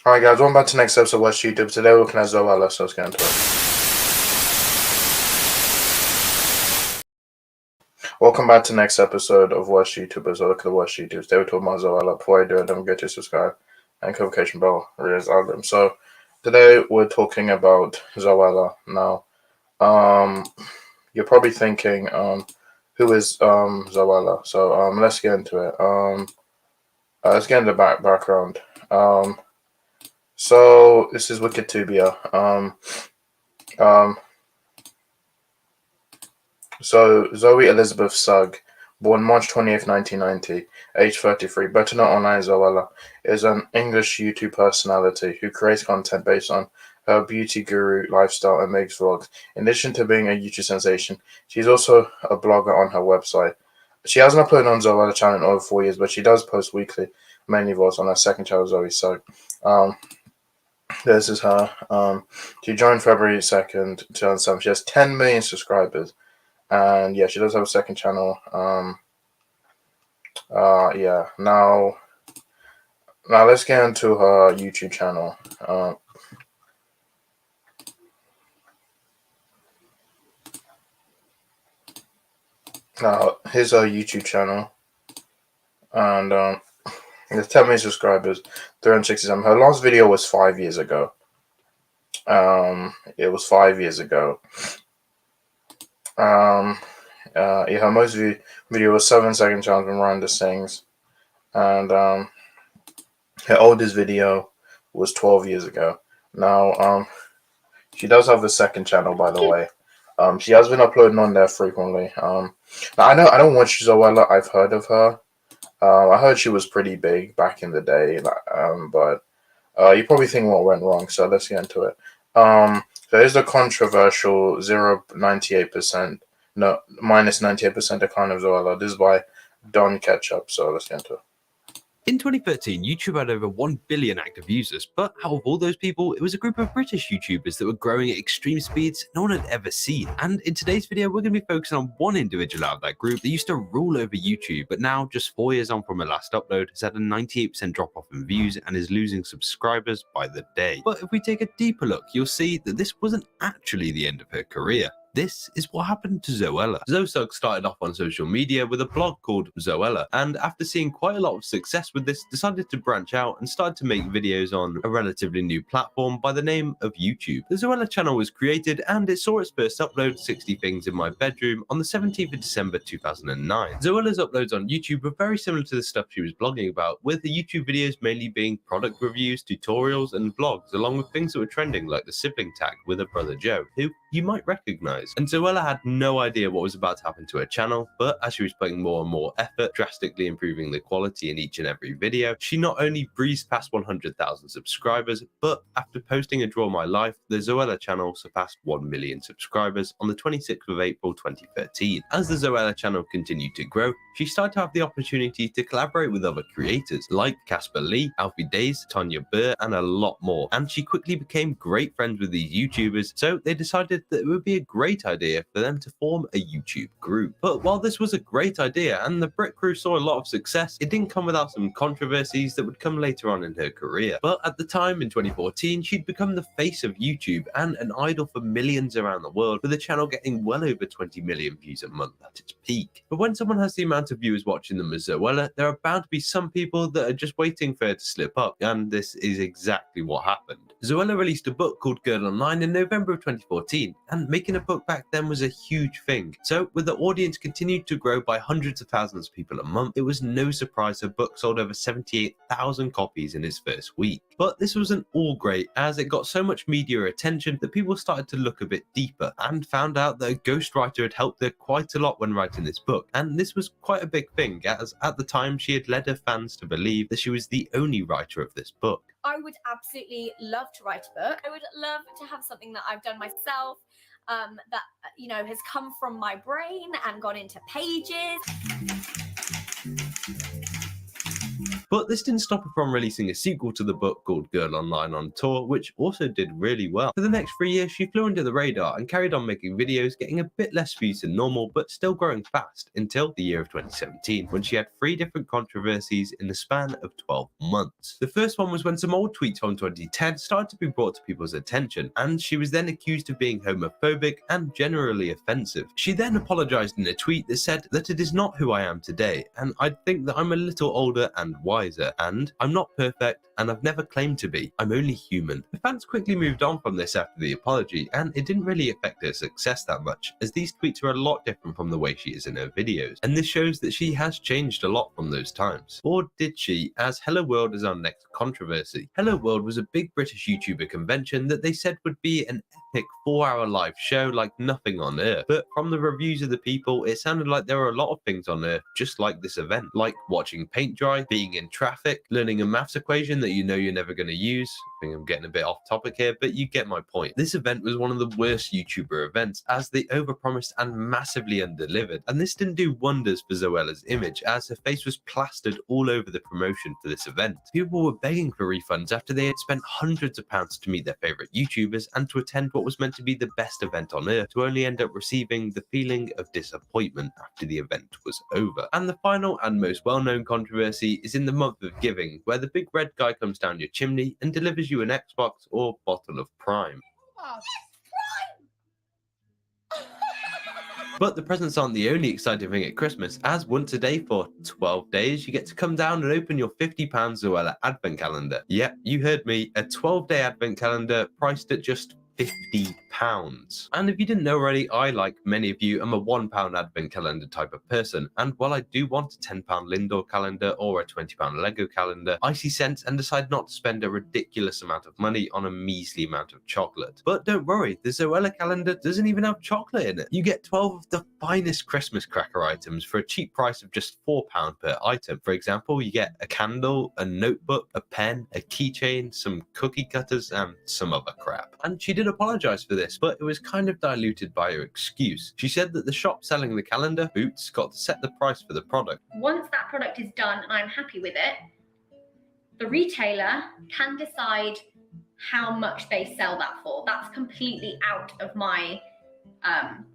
Alright guys, welcome back to the next episode of What's YouTube. Today we're looking at Zoella, so let's get into it. Welcome back to the next episode of What's YouTubers, or look at the What's YouTubers. Today we're talking about Zoella. Before I do it, don't forget to subscribe and notification bell, raise algorithm. So today we're talking about Zoella. Now, you're probably thinking, who is Zoella? So let's get into it. Let's get into the background. So this is Wikitubia. So Zoe Elizabeth Sugg, born March 20th, 1990, age 33, better known online as Zoella, is an English YouTube personality who creates content based on her beauty guru lifestyle and makes vlogs. In addition to being a YouTube sensation, she's also a blogger on her website. She hasn't uploaded on Zoella channel in over 4 years, but she does post weekly, mainly vlogs on her second channel, Zoe Sugg. This is her. She joined February 2nd, 2007. She has 10 million subscribers. And yeah, she does have a second channel. Yeah. Now let's get into her YouTube channel. Now here's her YouTube channel, and there's 10 million subscribers, 367. Her last video was 5 years ago. It was 5 years ago. Yeah, her most viewed video was 7-second challenge when Miranda sings, and her oldest video was 12 years ago. Now, she does have a second channel, by the way. She has been uploading on there frequently. Now I don't watch Zoella. I've heard of her. I heard she was pretty big back in the day. But you probably think what went wrong. So let's get into it. So here's the controversial minus 98% decline of Zoella. This is by Don Ketchup. So let's get into it. In 2013, YouTube had over 1 billion active users, but out of all those people, it was a group of British YouTubers that were growing at extreme speeds no one had ever seen. And in today's video, we're going to be focusing on one individual out of that group that used to rule over YouTube, but now, just 4 years on from her last upload, has had a 98% drop off in views and is losing subscribers by the day. But if we take a deeper look, you'll see that this wasn't actually the end of her career. This is what happened to Zoella. Sugg started off on social media with a blog called Zoella, and after seeing quite a lot of success with this, decided to branch out and started to make videos on a relatively new platform by the name of YouTube. The Zoella channel was created and it saw its first upload, 60 Things in My Bedroom, on the 17th of December 2009. Zoella's uploads on YouTube were very similar to the stuff she was blogging about, with the YouTube videos mainly being product reviews, tutorials, and vlogs, along with things that were trending like the sibling tag with her brother Joe, who you might recognize. And Zoella had no idea what was about to happen to her channel, but as she was putting more and more effort, drastically improving the quality in each and every video, she not only breezed past 100,000 subscribers, but after posting a Draw My Life, the Zoella channel surpassed 1 million subscribers on the 26th of April 2013. As the Zoella channel continued to grow, she started to have the opportunity to collaborate with other creators like Casper Lee, Alfie Days, Tanya Burr, and a lot more. And she quickly became great friends with these YouTubers, so they decided that it would be a great idea for them to form a YouTube group. But while this was a great idea and the Brit crew saw a lot of success, it didn't come without some controversies that would come later on in her career. But at the time, in 2014, she'd become the face of YouTube and an idol for millions around the world, with the channel getting well over 20 million views a month at its peak. But when someone has the amount of viewers watching them as Zoella, there are bound to be some people that are just waiting for her to slip up, and this is exactly what happened. Zoella released a book called Girl Online in November of 2014, and making a book back then was a huge thing. So with the audience continued to grow by hundreds of thousands of people a month, it was no surprise her book sold over 78,000 copies in its first week. But this wasn't all great, as it got so much media attention that people started to look a bit deeper and found out that a ghostwriter had helped her quite a lot when writing this book. And this was quite a big thing, as at the time she had led her fans to believe that she was the only writer of this book. I would absolutely love to write a book. I would love to have something that I've done myself, that, you know, has come from my brain and gone into pages. But this didn't stop her from releasing a sequel to the book called Girl Online on Tour, which also did really well. For the next 3 years, she flew under the radar and carried on making videos, getting a bit less views than normal, but still growing fast until the year of 2017, when she had 3 different controversies in the span of 12 months. The first one was when some old tweets from 2010 started to be brought to people's attention, and she was then accused of being homophobic and generally offensive. She then apologized in a tweet that said that it is not who I am today, and I think that I'm a little older and wiser, and I'm not perfect, and I've never claimed to be. I'm only human. The fans quickly moved on from this after the apology, and it didn't really affect her success that much, as these tweets are a lot different from the way she is in her videos, and this shows that she has changed a lot from those times. Or did she, as Hello World is our next controversy. Hello World was a big British YouTuber convention that they said would be an epic 4-hour live show like nothing on earth, but from the reviews of the people, it sounded like there were a lot of things on earth just like this event, like watching paint dry, being in traffic, learning a maths equation that you know you're never going to use. I think I'm getting a bit off topic here, but you get my point. This event was one of the worst YouTuber events, as they overpromised and massively underdelivered, and this didn't do wonders for Zoella's image, as her face was plastered all over the promotion for this event. People were begging for refunds after they had spent hundreds of pounds to meet their favourite YouTubers and to attend what was meant to be the best event on earth, to only end up receiving the feeling of disappointment after the event was over. And the final and most well-known controversy is in the month of giving, where the big red guy comes down your chimney and delivers you an Xbox or bottle of Prime. Oh, But the presents aren't the only exciting thing at Christmas, as once a day for 12 days, you get to come down and open your £50 Zoella advent calendar. Yep, you heard me, a 12-day advent calendar priced at just £50. And if you didn't know already, I, like many of you, am a £1 advent calendar type of person, and while I do want a £10 Lindor calendar or a £20 Lego calendar, I see sense and decide not to spend a ridiculous amount of money on a measly amount of chocolate. But don't worry, the Zoella calendar doesn't even have chocolate in it. You get 12 of the finest Christmas cracker items for a cheap price of just £4 per item. For example, you get a candle, a notebook, a pen, a keychain, some cookie cutters, and some other crap. And she did apologise for this, but it was kind of diluted by her excuse. She said that the shop selling the calendar, Boots, got to set the price for the product. once that product is done and I'm happy with it, the retailer can decide how much they sell that for. That's completely out of my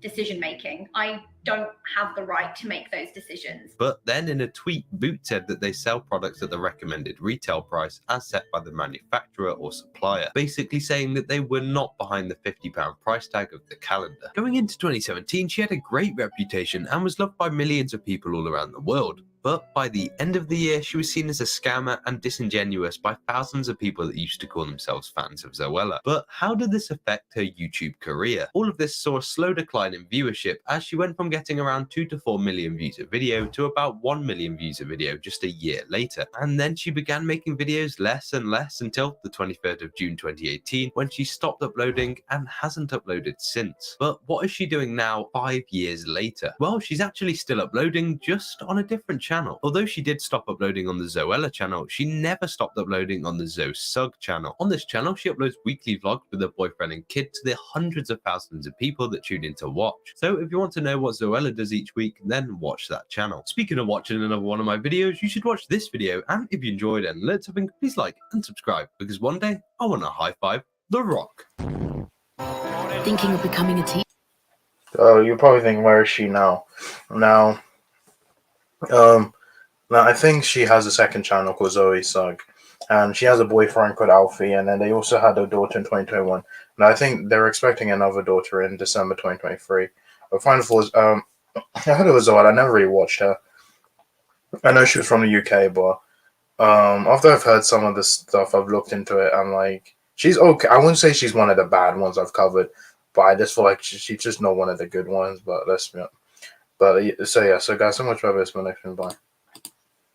decision making. I don't have the right to make those decisions. But then in a tweet, Boots said that they sell products at the recommended retail price as set by the manufacturer or supplier, basically saying that they were not behind the £50 price tag of the calendar. Going into 2017, she had a great reputation and was loved by millions of people all around the world. But by the end of the year, she was seen as a scammer and disingenuous by thousands of people that used to call themselves fans of Zoella. But how did this affect her YouTube career? All of this saw a slow decline in viewership as she went from getting around 2 to 4 million views a video to about 1 million views a video just a year later. And then she began making videos less and less until the 23rd of June 2018, when she stopped uploading and hasn't uploaded since. But what is she doing now 5 years later? Well, she's actually still uploading, just on a different channel. Although she did stop uploading on the Zoella channel, she never stopped uploading on the Sugg channel. On this channel, she uploads weekly vlogs with her boyfriend and kid to the hundreds of thousands of people that tune in to watch. So if you want to know what Zoella does each week, then watch that channel. Speaking of watching another one of my videos, you should watch this video, and if you enjoyed and learned something, please like and subscribe, because one day I want to high five The Rock. Thinking of becoming a teacher? You're probably thinking, where is she now? Now, I think she has a second channel called Zoe Sugg, and she has a boyfriend called Alfie, and then they also had a daughter in 2021. And I think they're expecting another daughter in December 2023. But Final Fours, I heard it was Zoella. I never really watched her. I know she was from the UK, but after I've heard some of the stuff, I've looked into it, and like, she's okay. I wouldn't say she's one of the bad ones I've covered, but I just feel like she's just not one of the good ones. But let's be honest. But so yeah, so guys, so much for this. My next one, bye.